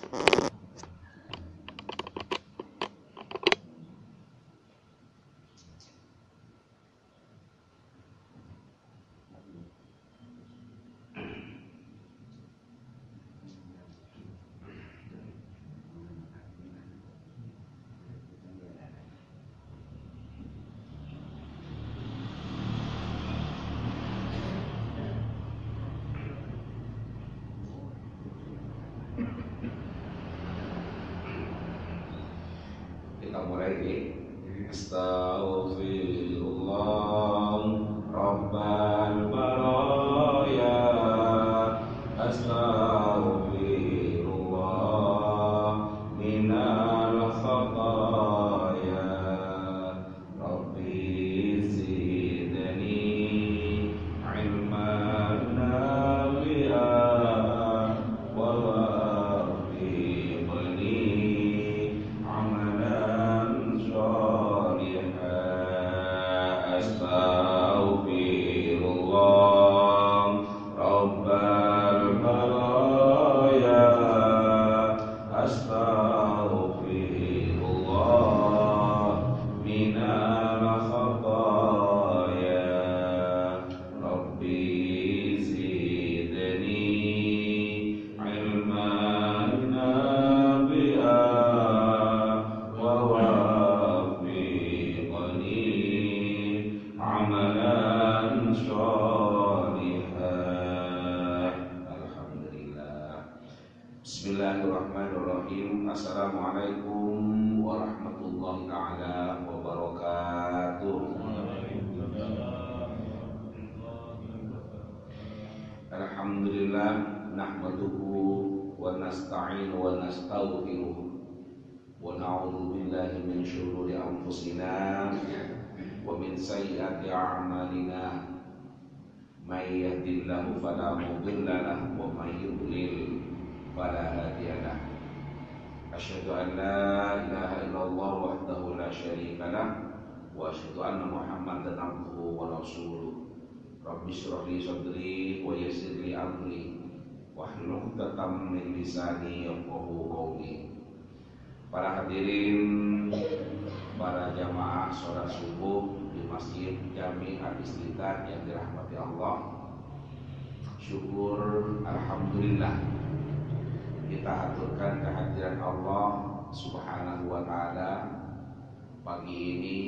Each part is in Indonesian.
Kita mulai di Astaghfirullah Rabbal baraya, Astaghfirullah minal khataya, Rabbi zidni ilman nafi'an wa wafiqni amalan sholihan. Astaghfirullah Rabbal baraya, Astaghfirullah minal khataya, Rabbi zidni ilman nafi'an wa wafiqni amalan sholihan. Alhamdulillah. Bismillahirrahmanirrahim. Assalamualaikum warahmatullahi ta'ala wabarakatuh. Alhamdulillah, nahmaduhu wa nasta'inu wa nastaghfiruh wa na'udzu billahi min syururi anfusina wa min sayyiati a'malina. May yahdihillahu fala mudilla lahu wa may yudlil fala hadiya lahu. Asyhadu an la ilaha illallah wahdahu la syarika lahu wa asyhadu anna Muhammadan abduhu wa rasuluh. Rabbi shrah li sadri wa yassir li amri wahlul 'uqdatam min lisani yafqahu qawli. Para hadirin, para jamaah salat subuh di Masjid Jami Al-Istitah yang dirahmati Allah, syukur alhamdulillah kita aturkan kehadiran Allah Subhanahu wa ta'ala. Pagi ini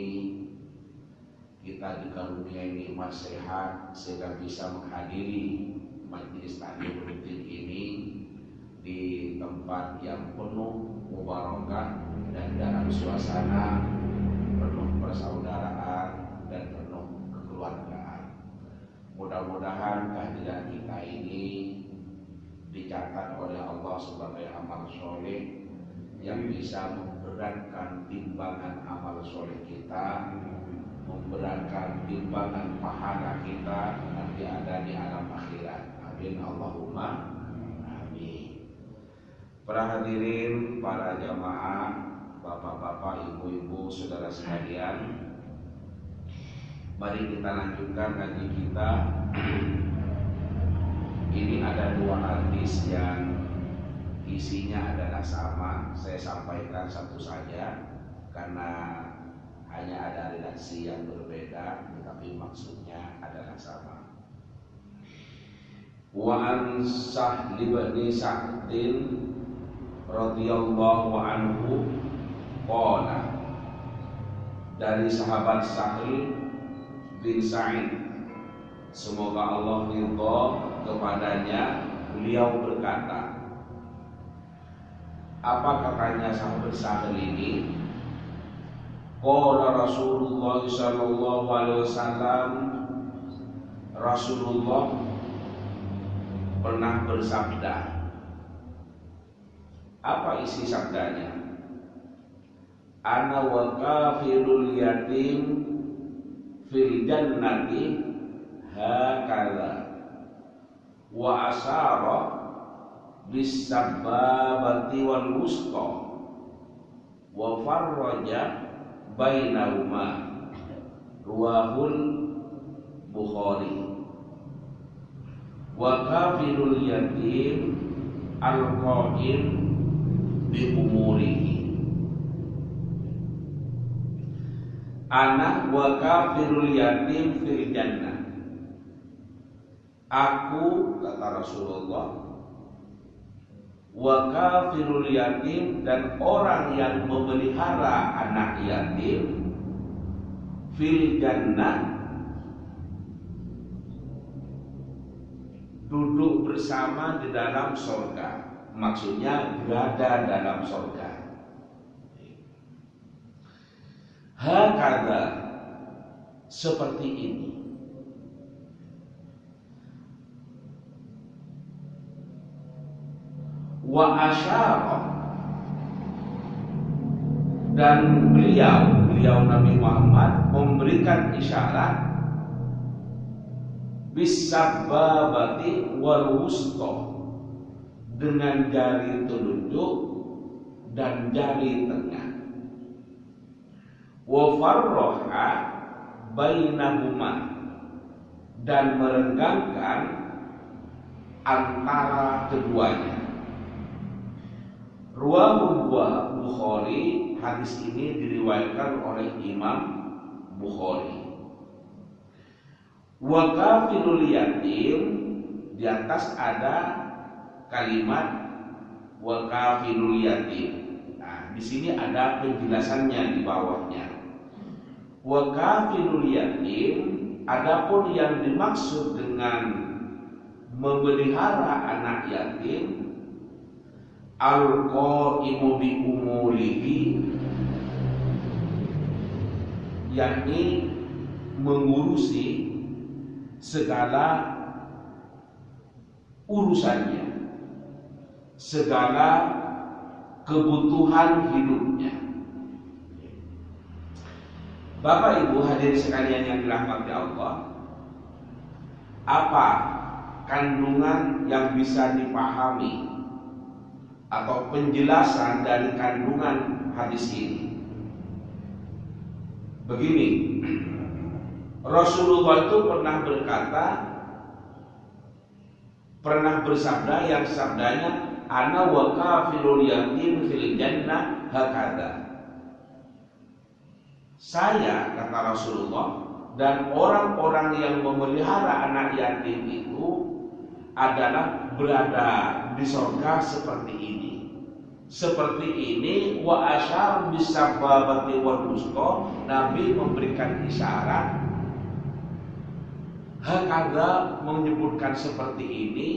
kita dikaruniai nikmat sehat sehingga bisa menghadiri majelis taklim rutin ini di tempat yang penuh mubarakah dan dalam suasana penuh persaudaraan dan penuh kekeluargaan. Mudah-mudahan kehadiran kita ini dicatat oleh Allah sebagai amal soleh yang bisa memberatkan timbangan amal soleh kita, memberatkan timbangan pahala kita nanti ada di alam akhirat. Amin Allahumma amin. Para hadirin, para jamaah, bapak-bapak, ibu-ibu, saudara sekalian, mari kita lanjutkan ngaji kita. Ini ada dua hadis yang isinya adalah sama. Saya sampaikan satu saja karena hanya ada redaksi yang berbeda, tetapi maksudnya adalah sama. Wa an Sahl bin Sa'din radhiyallahu anhu qala, dari sahabat Sahl bin Sa'id, semoga Allah ridha kepadanya, beliau berkata. Apa katanya sahabat Sahl ini? Qala Rasulullah sallallahu alaihi wasallam, Rasulullah pernah bersabda. Apa isi sabdanya? Ana wa kafirul yatim fil jannati hakala wa asara bis sababati wal wusta wa farraja bainahuma, ruwahul Bukhari. Wa kafirul yatim al-qaim bi umurihi. Ana wa kafirul yatim fil jannah. Aku, kata Rasulullah, wa kafirul yatim, dan orang yang memelihara anak yatim, fil jannah, duduk bersama di dalam surga. Maksudnya berada dalam surga. Hakadha, seperti ini. Wa asyara, dan beliau Nabi Muhammad memberikan isyarat bisababati wal wusta, dengan jari telunjuk dan jari tengah. Wa farraha bainahuma, dan merenggangkan antara keduanya. Ruwahu Bukhari, hadis ini diriwayatkan oleh Imam Bukhari. Wa kafirul yatim, di atas ada kalimat wa kafirul yatim. Nah, di sini ada penjelasannya di bawahnya. Wa kafirul yatim, adapun yang dimaksud dengan memelihara anak yatim, al-qaimu bi umurihi, yakni mengurusi segala urusannya, segala kebutuhan hidupnya. Bapak Ibu hadirin sekalian yang dirahmati Allah, apa kandungan yang bisa dipahami atau penjelasan dari kandungan hadis ini? Begini, Rasulullah itu pernah bersabda yang sabdanya, ana wa kafirul yatim fil jannah hakadha. Saya, kata Rasulullah, dan orang-orang yang memelihara anak yatim itu adalah berada di surga seperti ini. Seperti ini, wa asyar bisababati wal wusta, Nabi memberikan isyarat. Hakadha menyebutkan seperti ini,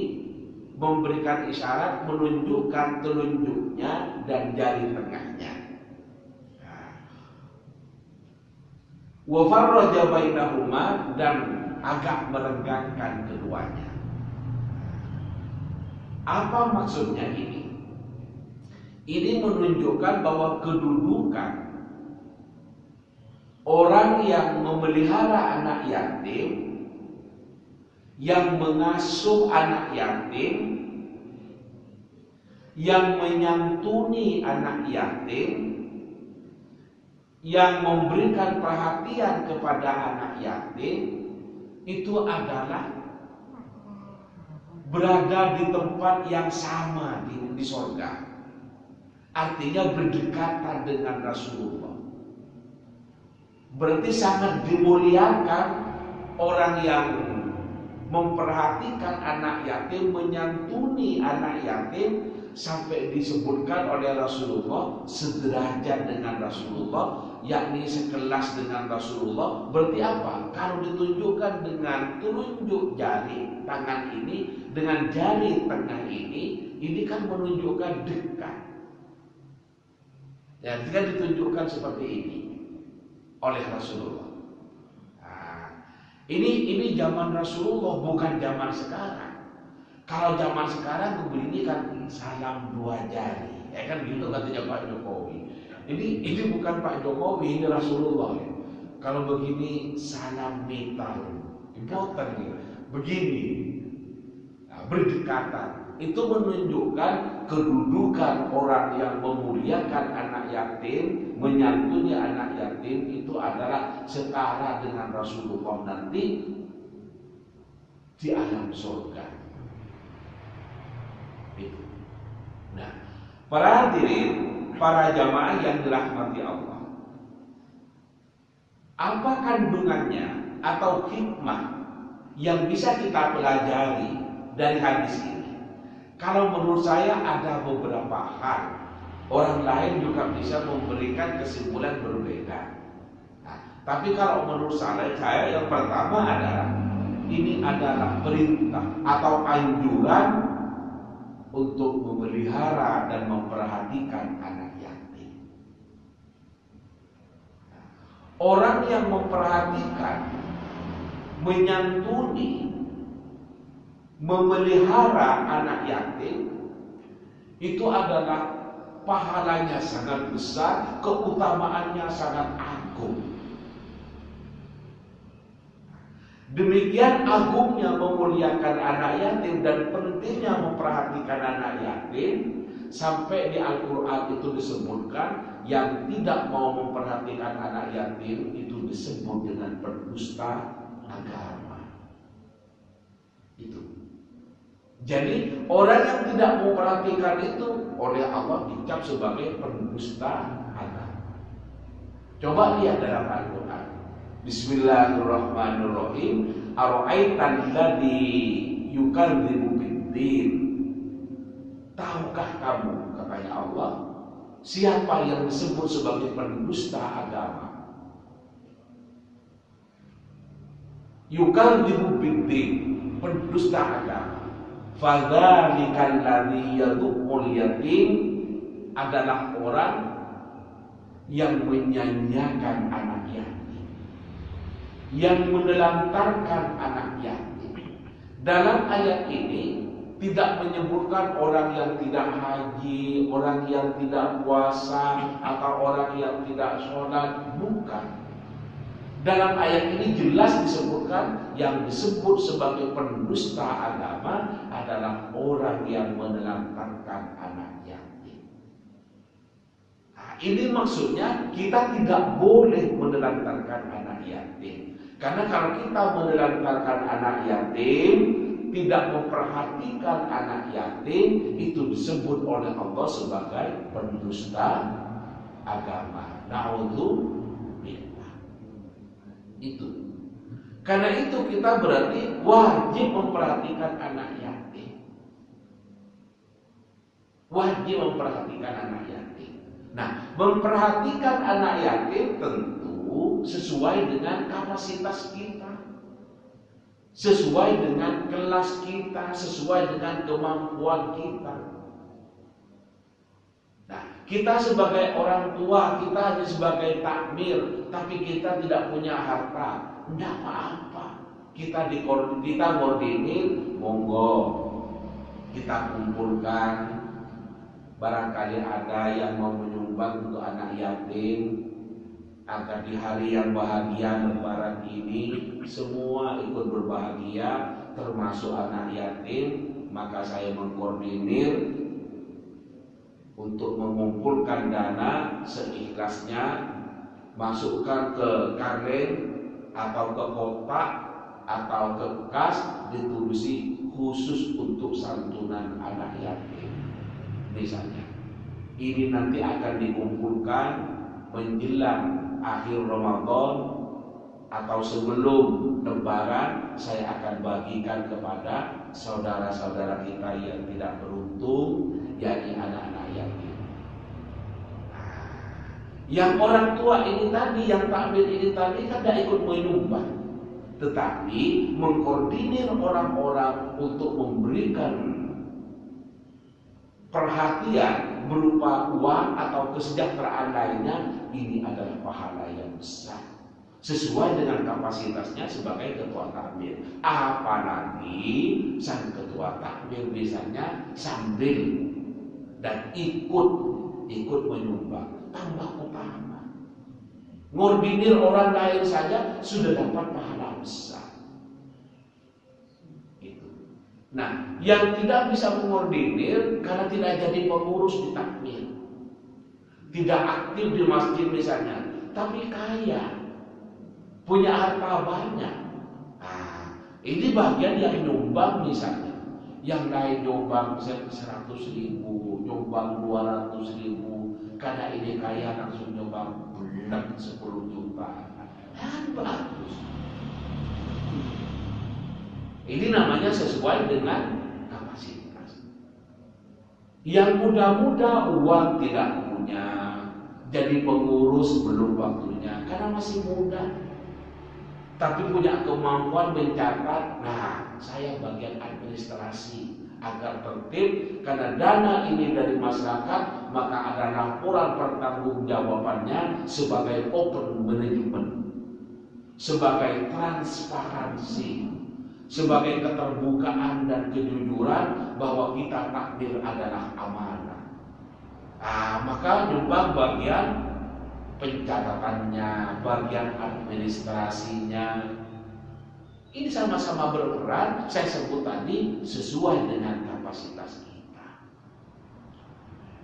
memberikan isyarat, menunjukkan telunjuknya dan jari tengahnya. Wa farraja bainahuma, dan agak merenggangkan keduanya. Apa maksudnya ini? Ini menunjukkan bahwa kedudukan orang yang memelihara anak yatim, yang mengasuh anak yatim, yang menyantuni anak yatim, yang memberikan perhatian kepada anak yatim, itu adalah berada di tempat yang sama di surga. Artinya berdekatan dengan Rasulullah. Berarti sangat dimuliakan orang yang memperhatikan anak yatim, menyantuni anak yatim, sampai disebutkan oleh Rasulullah sederajat dengan Rasulullah, yakni sekelas dengan Rasulullah. Berarti apa? Kalau ditunjukkan dengan telunjuk jari tangan ini dengan jari tengah ini kan menunjukkan dekat. Ya, jika ditunjukkan seperti ini oleh Rasulullah. Nah, ini zaman Rasulullah, bukan zaman sekarang. Kalau zaman sekarang begini kan salam dua jari, ya kan gitu katanya Pak Jokowi. Ini bukan Pak Jokowi, ini Rasulullah. Ya. Kalau begini salam metal, important gitu. Begini, nah, berdekatan. Itu menunjukkan kedudukan orang yang memuliakan anak yatim, menyantuni anak yatim, itu adalah setara dengan Rasulullah nanti di alam surga. Itu. Nah, Para hadirin, para jamaah yang dirahmati Allah, apa kandungannya atau hikmah yang bisa kita pelajari dari hadis ini? Kalau menurut saya ada beberapa hal. Orang lain juga bisa memberikan kesimpulan berbeda. Nah, tapi kalau menurut saya yang pertama adalah ini adalah perintah atau anjuran untuk memelihara dan memperhatikan anak yatim. Orang yang memperhatikan, menyantuni, memelihara anak yatim itu adalah pahalanya sangat besar, keutamaannya sangat agung. Demikian agungnya memuliakan anak yatim dan pentingnya memperhatikan anak yatim, sampai di Al-Quran itu disebutkan yang tidak mau memperhatikan anak yatim itu disebut dengan pendusta agama. Itu. Jadi orang yang tidak memperhatikan itu oleh Allah dicap sebagai pendusta agama. Coba lihat dalam Al-Quran. Bismillahirrahmanirrahim. Ara'aitan ladzi yukadzibu biddin. Tahukah kamu, katanya Allah, siapa yang disebut sebagai pendusta agama? Yukadzibu biddin, pendusta agama. Fadzalikal ladzi yadhumul yatim, adalah orang yang menyanyiakan anak yatim, yang menelantarkan anak yatim. Dalam ayat ini tidak menyebutkan orang yang tidak haji, orang yang tidak puasa, atau orang yang tidak sholat, bukan. Dalam ayat ini jelas disebutkan yang disebut sebagai pendusta agama adalah orang yang menelantarkan anak yatim. Nah, ini maksudnya kita tidak boleh menelantarkan anak yatim. Karena kalau kita menelantarkan anak yatim, tidak memperhatikan anak yatim, itu disebut oleh Allah sebagai pendusta agama. Na'udzubillah. Itu. Karena itu kita berarti wajib memperhatikan anak yatim. Wajib memperhatikan anak yatim. Nah, memperhatikan anak yatim tentu sesuai dengan kapasitas kita, sesuai dengan kelas kita, sesuai dengan kemampuan kita. Nah, kita sebagai orang tua, kita hanya sebagai takmir, tapi kita tidak punya harta, tidak apa-apa. Kita koordinir, monggo kita kumpulkan. Barangkali ada yang mau menyumbang untuk anak yatim, agar di hari yang bahagia Lebaran ini semua ikut berbahagia, termasuk anak yatim. Maka saya mengkoordinir untuk mengumpulkan dana seikhlasnya, masukkan ke kaleng atau ke kotak atau ke kas, ditulis khusus untuk santunan anak yatim. Misalnya, ini nanti akan dikumpulkan menjelang akhir Ramadan atau sebelum Lebaran. Saya akan bagikan kepada saudara-saudara kita yang tidak beruntung, yakni anak-anak yatim. Yang orang tua ini tadi, yang takmir ini tadi kan tidak ikut menyumbang, tetapi mengkoordinir orang-orang untuk memberikan perhatian berupa uang atau kesejahteraan lainnya. Ini adalah pahala yang besar sesuai dengan kapasitasnya sebagai ketua takmir. Apalagi sang ketua takmir misalnya sambil dan ikut menyumbang, tambah utama. Ngordinir orang lain saja sudah dapat pahala besar. Itu. Nah, yang tidak bisa mengordinir karena tidak jadi pengurus di takmir, tidak aktif di masjid misalnya, tapi kaya, punya harta banyak. Ini bagian yang nyumbang misalnya. Yang lain nyumbang 100.000, nyumbang 200.000. Karena ini kaya langsung nyumbang bulan 10 juta. Kan bagus. Ini namanya sesuai dengan kapasitas. Yang muda-muda uang tidak punya, jadi pengurus belum waktunya karena masih muda. Tapi punya kemampuan mencatat. Nah, saya bagian administrasi agar tertib, karena dana ini dari masyarakat, maka ada laporan pertanggungjawabannya sebagai open management, sebagai transparansi, sebagai keterbukaan dan kejujuran bahwa kita takdir adalah amanah. Maka nyumbang bagian pencatatannya, bagian administrasinya. Ini sama-sama berperan, saya sebut tadi, sesuai dengan kapasitas kita.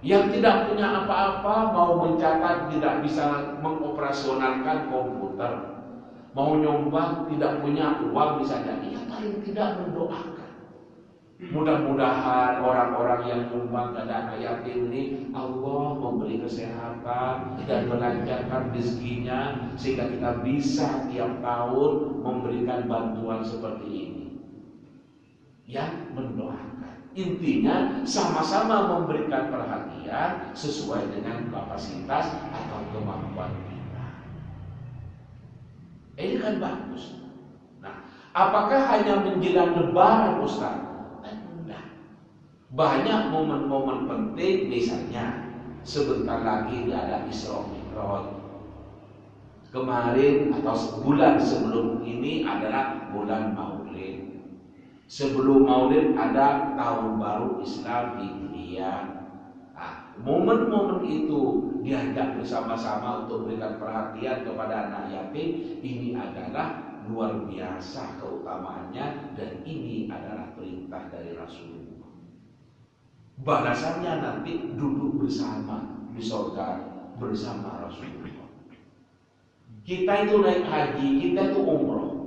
Yang tidak punya apa-apa, mau mencatat tidak bisa mengoperasionalkan komputer, mau nyumbang tidak punya uang misalnya, ya paling tidak mendoakan. Mudah-mudahan orang-orang yang nyumbang ke dana yatim ini Allah memberi kesehatan dan melancarkan rezekinya sehingga kita bisa tiap tahun memberikan bantuan seperti ini. Yang mendoakan, intinya sama-sama memberikan perhatian sesuai dengan kapasitas atau kemampuan kita. Ini kan bagus. Nah, apakah hanya menjelang Lebaran, Ustaz? Banyak momen-momen penting, misalnya sebentar lagi ada Isra Mi'raj. Kemarin atau sebulan sebelum ini adalah bulan Maulid. Sebelum Maulid ada tahun baru Islam Hijriah. Momen-momen itu diajak bersama-sama untuk berikan perhatian kepada anak yatim. Ini adalah luar biasa keutamaannya, dan ini adalah perintah dari Rasulullah. Balasannya nanti duduk bersama di surga bersama Rasulullah. Kita itu naik haji, kita itu umroh,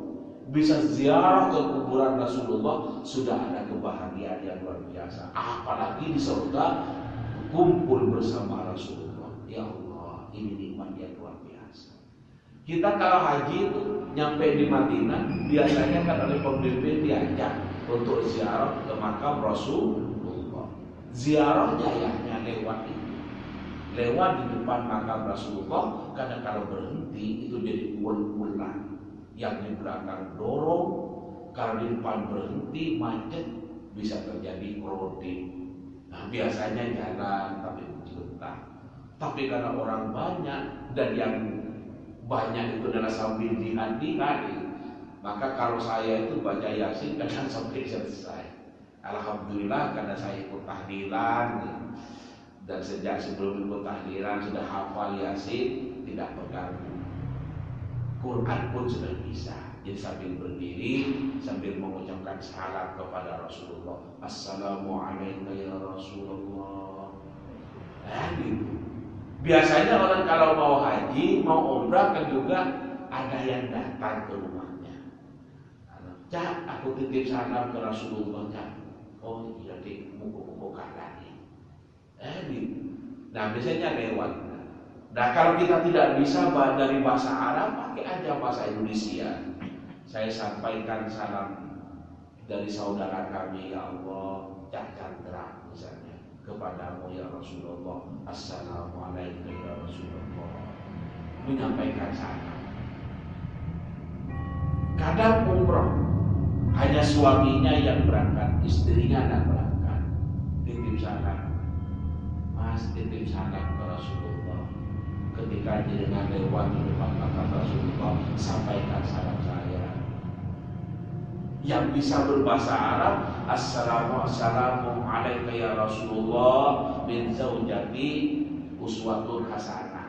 bisa ziarah ke kuburan Rasulullah, sudah ada kebahagiaan yang luar biasa. Apalagi di surga kumpul bersama Rasulullah. Ya Allah, ini nikmat yang luar biasa. Kita kalau haji itu nyampe di Madinah, biasanya kan oleh pemimpin diajak untuk ziarah ke makam Rasul. Ziarahnya ya lewat itu, lewat di depan makam Rasulullah. Karena kalau berhenti itu jadi ulang-ulang, yang di belakang dorong, kalau di depan berhenti macet, bisa terjadi crowding. Nah, biasanya jalan tapi sebentar. Tapi karena orang banyak dan yang banyak itu adalah sambil jihad, maka kalau saya itu baca Yasin kadang sampai selesai. Alhamdulillah karena saya ikut tahlilan, dan sejak sebelum ikut tahlilan sudah hafal Yasin, tidak pegang Quran pun sudah bisa. Jadi sambil berdiri, sambil mengucapkan salam kepada Rasulullah, Assalamualaikum ya Rasulullah. Gitu. Biasanya orang kalau mau haji, mau umrah kan juga ada yang datang ke rumahnya. Cak, aku titip salam ke Rasulullah, Cak. Oh iya dik, muka-muka lagi. Gitu. Nah biasanya lewat. Nah kalau kita tidak bisa dari bahasa Arab, pakai aja bahasa Indonesia. Saya sampaikan salam dari saudara kami, ya Allah, Cak Chandra misalnya, kepadamu ya Rasulullah. Assalamualaikum ya Rasulullah. Menyampaikan salam. Kadang umroh hanya suaminya yang berangkat, istrinya tidak berangkat. Titip salam, Mas, titip salam ke Rasulullah. Ketika jenengan lewat di depan makam Rasulullah, sampaikan salam saya. Yang bisa berbahasa Arab, Assalamualaikum ya Rasulullah min zaujati uswatun hasanah.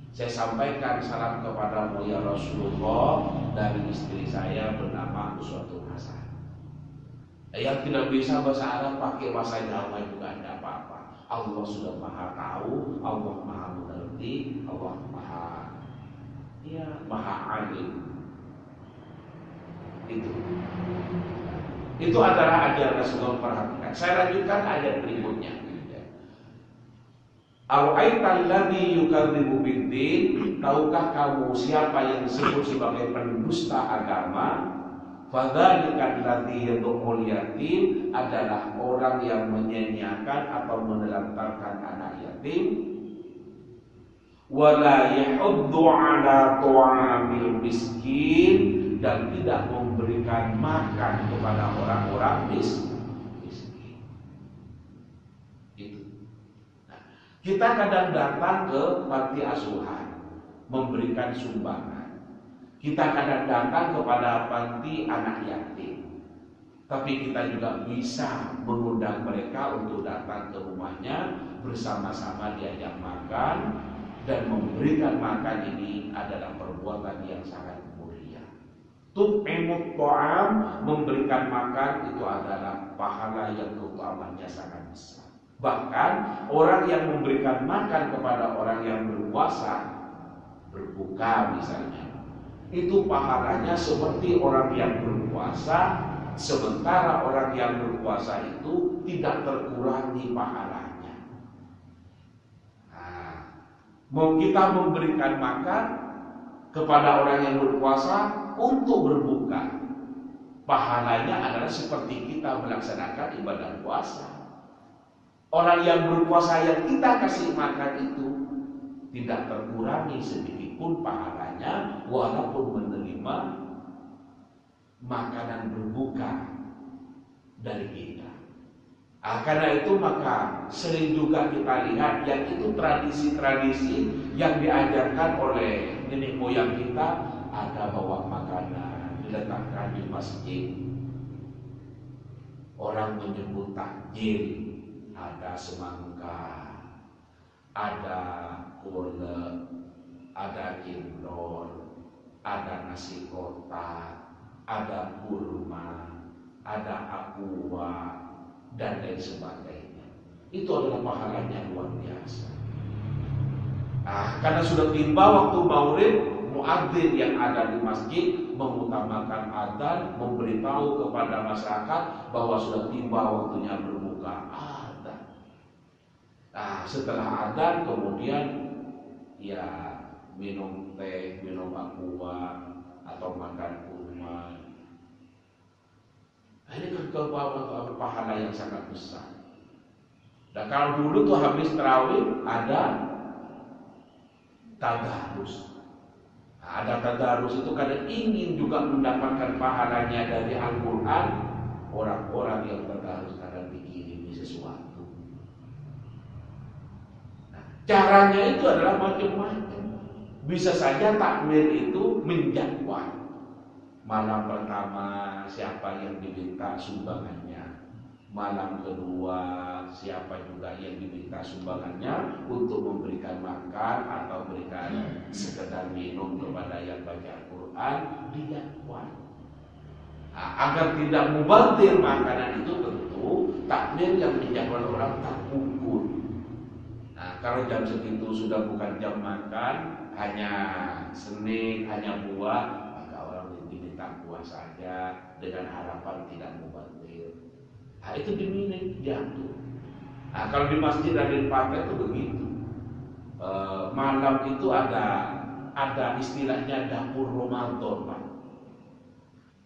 Saya sampaikan salam kepadamu ya Rasulullah dari istri saya bernama Uswatun Hasanah. Yang tidak bisa bahasa Arab pakai bahasa Jawa juga tidak apa-apa. Allah sudah maha tahu, Allah maha mengerti, Allah maha alim. Itu. Itu adalah ajaran Rasulullah, perhatikan. Saya lanjutkan ayat berikutnya. Ara'aital ladzi yukadzibu biddin, tahukah kamu siapa yang disebut sebagai pendusta agama? Fadzalikal ladzi yad'ul yatim, adalah orang yang menyanyiakan atau menelantarkan anak yatim. Wala yahuddu ala ta'amil miskin, dan tidak memberikan makan kepada orang-orang miskin. Kita kadang datang ke panti asuhan memberikan sumbangan. Kita kadang datang kepada panti anak yatim. Tapi kita juga bisa mengundang mereka untuk datang ke rumahnya, bersama-sama diajak makan, dan memberikan makan ini adalah perbuatan yang sangat mulia. Tut'imut ta'am, memberikan makan itu adalah pahala yang keutamanya sangat besar. Bahkan orang yang memberikan makan kepada orang yang berpuasa, berbuka misalnya, itu pahalanya seperti orang yang berpuasa, sementara orang yang berpuasa itu tidak terkurangi pahalanya. Nah, mau kita memberikan makan kepada orang yang berpuasa untuk berbuka, pahalanya adalah seperti kita melaksanakan ibadah puasa. Orang yang berpuasa yang kita kasih makan itu tidak terkurangi sedikit pun pahalanya, walaupun menerima makanan berbuka dari kita. Karena itu maka sering juga kita lihat yang itu tradisi-tradisi yang diajarkan oleh nenek moyang kita, ada bawa makanan diletakkan di masjid. Orang menyebut takjil. Ada semangka, ada kolak, ada cendol, ada nasi kotak, ada kurma, ada aqua, dan lain sebagainya. Itu adalah pahalanya luar biasa. Karena sudah tiba waktu maulid, muadzin yang ada di masjid mengutamakan adzan, memberitahu kepada masyarakat bahwa sudah tiba waktunya berbuka. Setelah adzan kemudian ya minum teh, minum aqua, atau makan kurma. Ini kan pahala yang sangat besar. Dan kalau dulu tuh habis tarawih ada tadarus. Ada tadarus itu karena ingin juga mendapatkan pahalanya dari Al-Quran. Orang-orang yang tadarus kadang dikirimi sesuatu. Caranya itu adalah macam-macam. Bisa saja takmir itu menjadwal. Malam pertama siapa yang diminta sumbangannya. Malam kedua siapa juga yang diminta sumbangannya untuk memberikan makan atau berikan sekedar minum kepada yang baca Al-Quran, dijadwal. Agar tidak mubazir makanan itu, tentu takmir yang dijadwal orang tak ukur. Kalau jam segitu sudah bukan jam makan, hanya senik, hanya buah, maka orang diminta buah saja dengan harapan tidak mubazir. Itu diminum jatuh. Kalau di Masjid Raden Patah itu begitu. Malam itu ada istilahnya dapur Ramadan, Pak.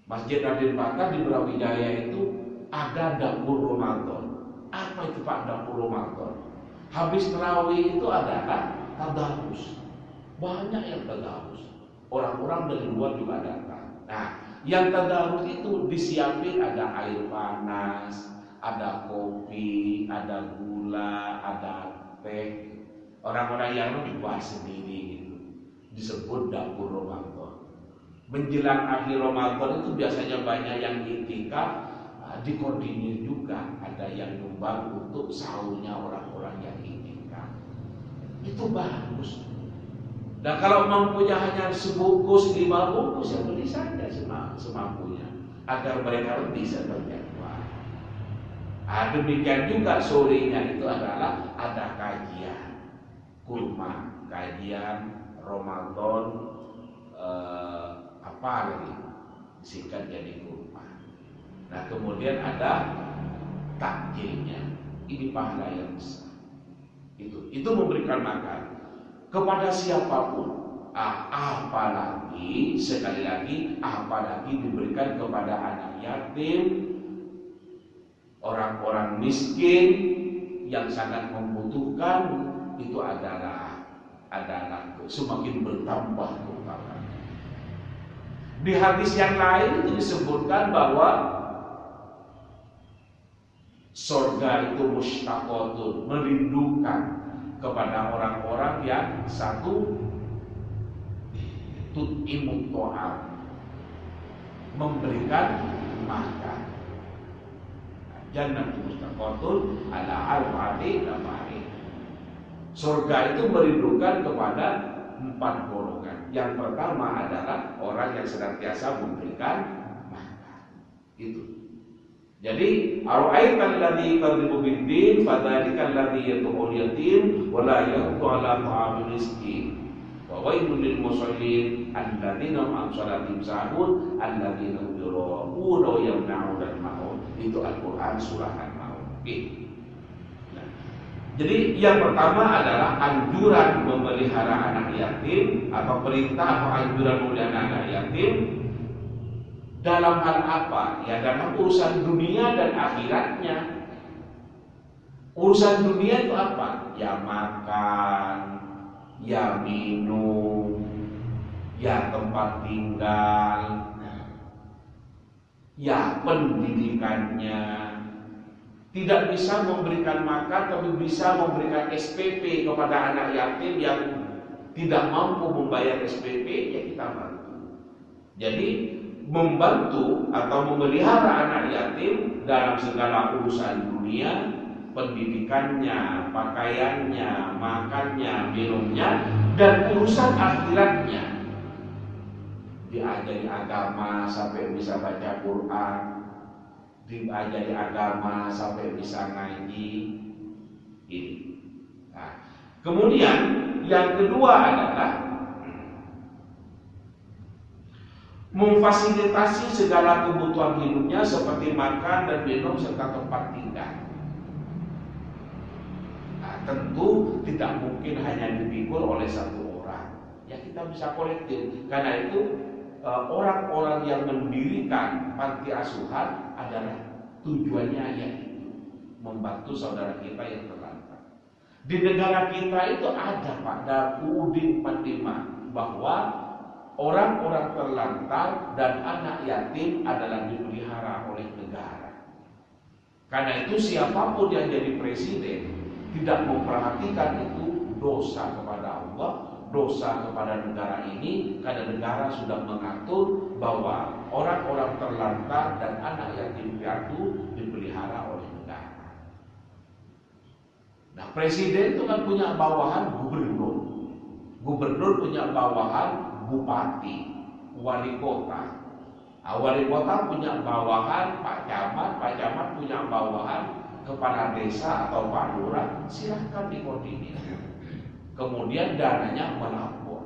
Masjid Raden Patah di Brawijaya itu ada dapur Ramadan. Apa itu Pak dapur Ramadan? Habis tarawih itu adalah tadarus. Banyak yang tadarus. Orang-orang dari luar juga datang. Yang tadarus itu disiapin ada air panas, ada kopi, ada gula, ada teh. Orang-orang yang dibuat sendiri itu disebut dapur Ramadan. Menjelang akhir Ramadan itu biasanya banyak yang iktikaf. Dikoordinir juga, ada yang nyumbang untuk sahurnya orang-orang yang inginkan. Itu bagus. Dan kalau mampunya hanya sebungkus, 5 bungkus, ya beli saja semampunya, agar mereka bisa berjadwal. Demikian juga sorenya itu adalah ada kajian kurma, kajian Ramadan, apa lagi disingkat jadi kurma. Nah, kemudian ada takjilnya. Ini pahala yang besar. Itu memberikan makan kepada siapapun. Apalagi sekali lagi, apalagi diberikan kepada anak yatim, orang-orang miskin yang sangat membutuhkan, itu adalah semakin bertambah keutamaan. Di hadis yang lain itu disebutkan bahwa surga itu mushtaqatun, merindukan kepada orang-orang yang satu tut'imut ta'am, memberikan makan. Jannah mustaqatun ala arba'ati nafari. Surga itu merindukan kepada 4 golongan. Yang pertama adalah orang yang senantiasa memberikan makan. Itu. Jadi, ara'aital ladzi yukadzibu bid-din fadzalika alladzi yad'ul yatim wa la yahuddu ala ta'amil miskin. Wa wailul lil musallin alladzina hum an shalatihim sahun alladzina hum yura'una wa yamna'una al-ma'un. Itu Al-Qur'an surah Al-Maun. Nah, jadi yang pertama adalah anjuran memelihara anak yatim, atau perintah atau anjuran memelihara anak yatim dalam hal apa? Ya dalam urusan dunia dan akhiratnya. Urusan dunia itu apa? Ya makan, ya minum, ya tempat tinggal, ya pendidikannya. Tidak bisa memberikan makan, tapi bisa memberikan SPP kepada anak yatim yang tidak mampu membayar SPP, ya kita bantu. Jadi membantu atau memelihara anak yatim dalam segala urusan dunia, pendidikannya, pakaiannya, makannya, minumnya, dan urusan akhiratnya. Diajari agama sampai bisa baca Quran, diajari agama sampai bisa ngaji. Ini. Nah, kemudian yang kedua adalah memfasilitasi segala kebutuhan hidupnya seperti makan dan minum serta tempat tinggal. Nah, tentu tidak mungkin hanya dipikul oleh satu orang. Ya kita bisa kolektif. Karena itu orang-orang yang mendirikan panti asuhan adalah tujuannya yaitu membantu saudara kita yang terlantar. Di negara kita itu ada pada UUD 45 bahwa orang-orang terlantar dan anak yatim adalah dipelihara oleh negara. Karena itu siapapun yang jadi presiden tidak memperhatikan itu dosa kepada Allah, dosa kepada negara ini, karena negara sudah mengatur bahwa orang-orang terlantar dan anak yatim piatu dipelihara oleh negara. Nah, presiden itu kan punya bawahan gubernur. Gubernur punya bawahan bupati, wali kota. Nah, wali kota punya bawahan Pak Camat punya bawahan kepala desa atau Pak Lurah. Silahkan dikoordinir. Kemudian dananya melapor.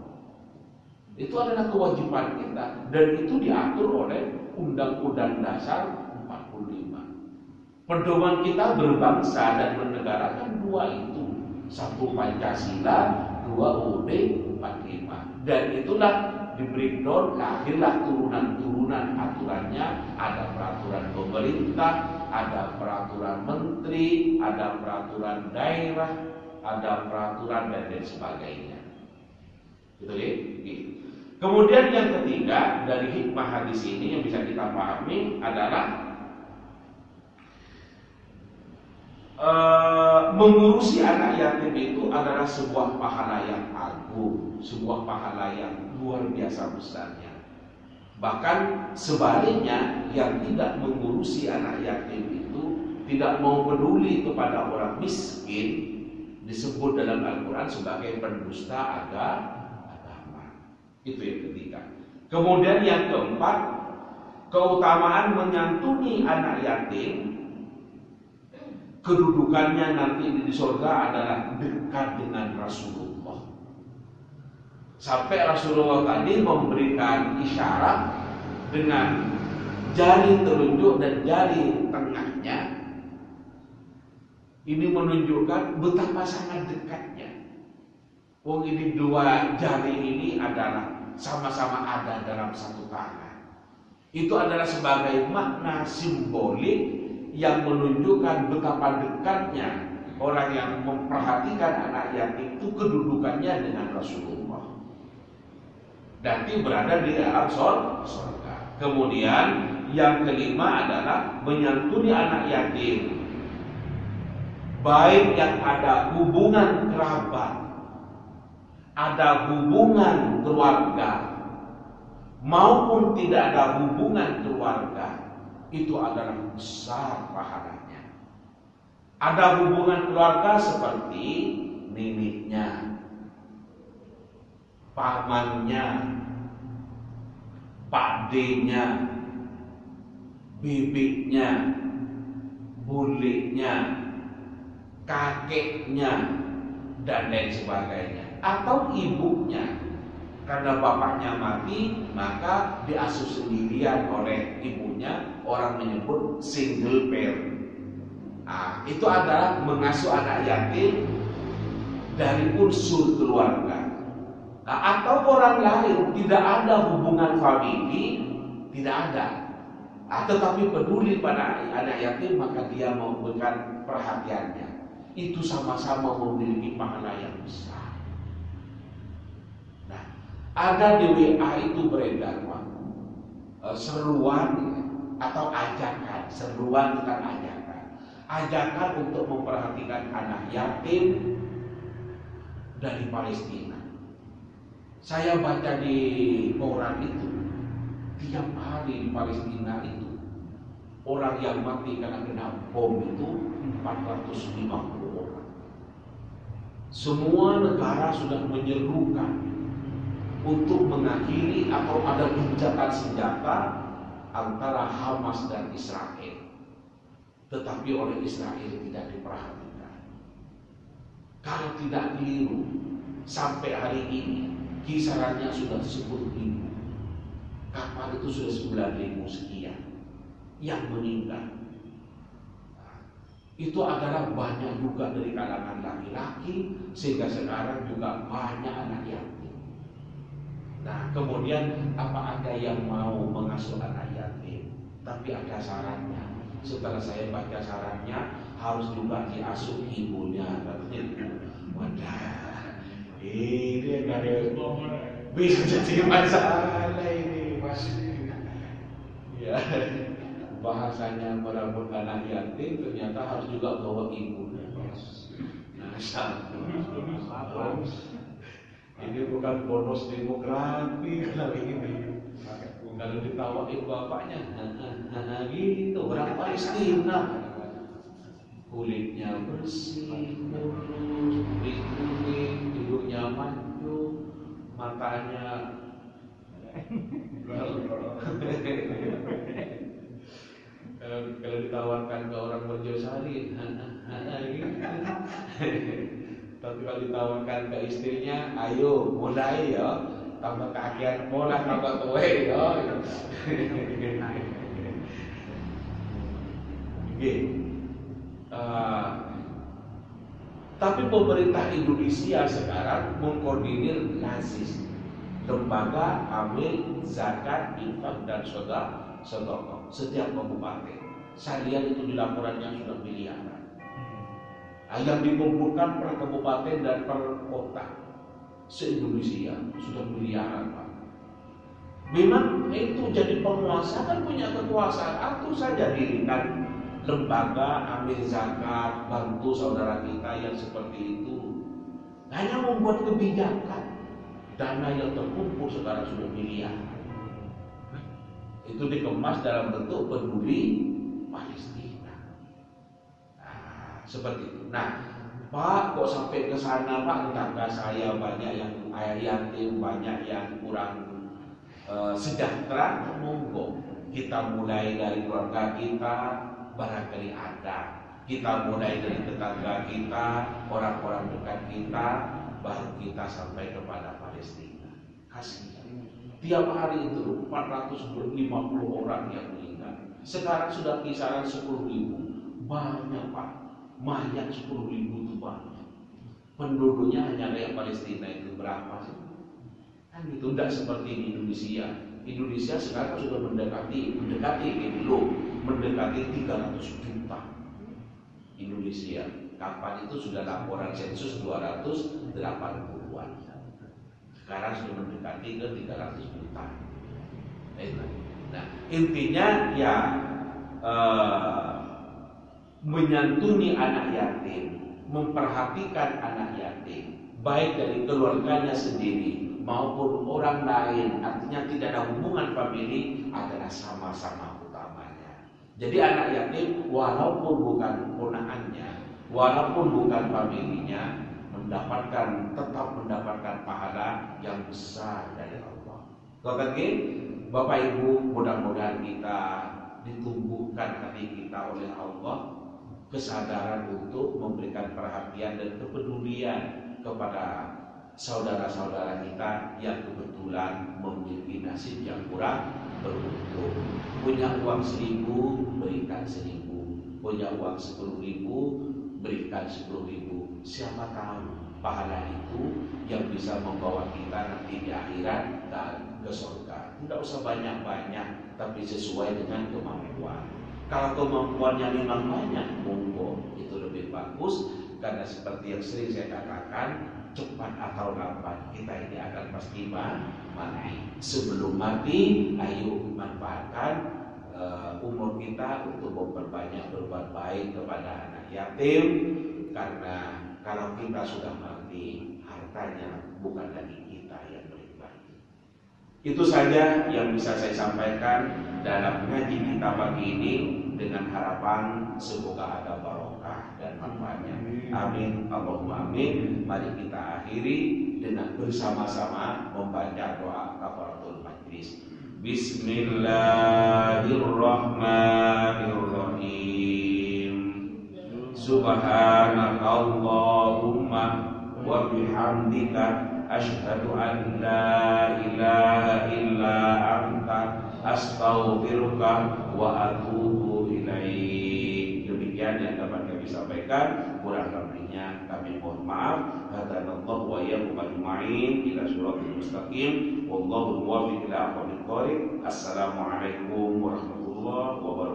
Itu adalah kewajiban kita dan itu diatur oleh Undang-Undang Dasar 45. Pedoman kita berbangsa dan bernegara kan dua itu. Satu Pancasila, dua UUD 45. Dan itulah di breakdown, lahirlah turunan-turunan aturannya. Ada peraturan pemerintah, ada peraturan menteri, ada peraturan daerah, ada peraturan dan lain sebagainya. Gitu ya? Kemudian yang ketiga dari hikmah hadis ini yang bisa kita pahami adalah mengurusi anak yatim itu adalah sebuah pahala yang agung, sebuah pahala yang luar biasa besarnya. Bahkan sebaliknya, yang tidak mengurusi anak yatim itu, tidak mau peduli kepada orang miskin, disebut dalam Al-Quran sebagai pendusta agama. Itu yang ketiga. Kemudian yang keempat, keutamaan menyantuni anak yatim. Kedudukannya nanti di surga adalah dekat dengan Rasulullah. Sampai Rasulullah tadi memberikan isyarat dengan jari telunjuk dan jari tengahnya ini menunjukkan betapa sangat dekatnya. Wong ini dua jari ini adalah sama-sama ada dalam satu tangan. Itu adalah sebagai makna simbolik yang menunjukkan betapa dekatnya orang yang memperhatikan anak yatim itu kedudukannya dengan Rasulullah. Dan berada di dalam surga. Kemudian yang kelima adalah menyantuni anak yatim, baik yang ada hubungan kerabat, ada hubungan keluarga, maupun tidak ada hubungan keluarga, itu adalah besar pahalanya. Ada hubungan keluarga seperti neneknya, pamannya, pakdenya, bibiknya, buliknya, kakeknya, dan lain sebagainya. Atau ibunya, karena bapaknya mati maka diasuh sendirian oleh ibunya, orang menyebut single parent. Itu adalah mengasuh anak yatim dari unsur keluarga. Atau orang lain tidak ada hubungan famili, tidak ada, tetapi peduli pada anak yatim, maka dia memberikan perhatiannya. Itu sama-sama memiliki pahala yang besar. Ada di WA itu beredar seruan atau ajakan, seruan bukan ajakan untuk memperhatikan anak yatim dari Palestina. Saya baca di koran itu, tiap hari di Palestina itu orang yang mati karena kena bom itu 450 orang. Semua negara sudah menyerukan untuk mengakhiri atau ada gencatan senjata antara Hamas dan Israel. Tetapi oleh Israel tidak diperhatikan. Kalau tidak keliru, sampai hari ini kisarannya sudah 10.000. Kapal itu sudah 9.000 sekian yang meninggal. Itu adalah banyak juga dari kalangan laki-laki, sehingga sekarang juga banyak anak yatim. Nah, kemudian apa ada yang mau mengasuh anak yatim? Tapi ada syaratnya. Setelah saya baca syaratnya, harus juga diasuh ibunya. Katanya, wadah, ini nggak ada bisa jadi masalah ini, masih. Ya, bahasanya merebut anak yatim ternyata harus juga bawa ibunya. Nah, satu. Ini bukan bonus demografi kalau ini. Kalau ditawarin bapaknya, gitu. Orang Palestina, kulitnya bersih, mulus, kuning, hidungnya mancung, matanya kalau ditawarkan ke orang Merjosari, gitu. Tapi kalau ditawarkan ke istrinya, ayo mulai ya, tambah kakian bola, tambah kowe ya. Tapi pemerintah Indonesia sekarang mengkoordinir LAZIS, Lembaga Amil Zakat Infak dan Sedekah setiap kabupaten. Saya lihat itu di laporannya sudah miliaran. Yang dikumpulkan per kabupaten dan per kota se-Indonesia sudah miliaran, Pak. Memang itu jadi penguasa kan punya kekuasaan. Atur saja dirikan lembaga amil zakat, bantu saudara kita yang seperti itu. Hanya membuat kebijakan, dana yang terkumpul sekarang sudah miliaran. Itu dikemas dalam bentuk peduli Palestina. Seperti itu. Nah, Pak, kok sampai ke sana, Pak? Tetangga saya banyak yang yatim, banyak yang kurang sejahtera. Monggo kita mulai dari keluarga kita, barangkali ada. Kita mulai dari tetangga kita, orang-orang dekat kita, baru kita sampai kepada Palestina. Kasihan. Tiap hari itu 450 orang yang meninggal. Sekarang sudah kisaran 10.000. Banyak Pak, mayat 10.000 itu banyak. Penduduknya hanya kayak Palestina itu berapa sih? Kan itu tidak seperti di Indonesia. Indonesia sekarang sudah mendekati mendekati 300 juta. Indonesia kapan itu sudah laporan sensus 280-an. Sekarang sudah mendekati ke 300 juta. Nah, intinya ya menyantuni anak yatim, memperhatikan anak yatim, baik dari keluarganya sendiri maupun orang lain, artinya tidak ada hubungan famili, adalah sama-sama utamanya. Jadi anak yatim walaupun bukan ponakannya, walaupun bukan familinya, tetap mendapatkan pahala yang besar dari Allah. Oke, Bapak Ibu, mudah-mudahan kita ditumbuhkan hati kita oleh Allah, kesadaran untuk memberikan perhatian dan kepedulian kepada saudara-saudara kita yang kebetulan memiliki nasib yang kurang beruntung. Punya uang 1.000, berikan 1.000. Punya uang 10.000, berikan 10.000. Siapa tahu pahala itu yang bisa membawa kita nanti di akhirat dan ke surga. Tidak usah banyak-banyak, tapi sesuai dengan kemampuan. Kalau kemampuannya memang banyak, monggo, itu lebih bagus. Karena seperti yang sering saya katakan, cepat atau lambat kita ini akan pasti mati. Sebelum mati, ayo manfaatkan umur kita untuk memperbanyak berbuat baik kepada anak yatim. Karena kalau kita sudah mati, hartanya bukan lagi kita yang berbagi. Itu saja yang bisa saya sampaikan dalam ngaji kita pagi ini, dengan harapan semoga ada barokah dan manfaatnya. Amin, Allahumma amin. Mari kita akhiri dengan bersama-sama membaca doa kafaratul majlis. Bismillahirrahmanirrahim. Subhanakallahumma wa bihamdika asyhadu an la ilaha illa anta astaghfiruka wa atubu ilaik. Demikian yang dapat kami sampaikan, kurang lebihnya kami mohon maaf. Hadanallahu wa iyyakum ajma'in ila shiratal mustaqim. Wallahu muwaffiq ila aqwamit thoriq. Assalamualaikum warahmatullahi wabarakatuh.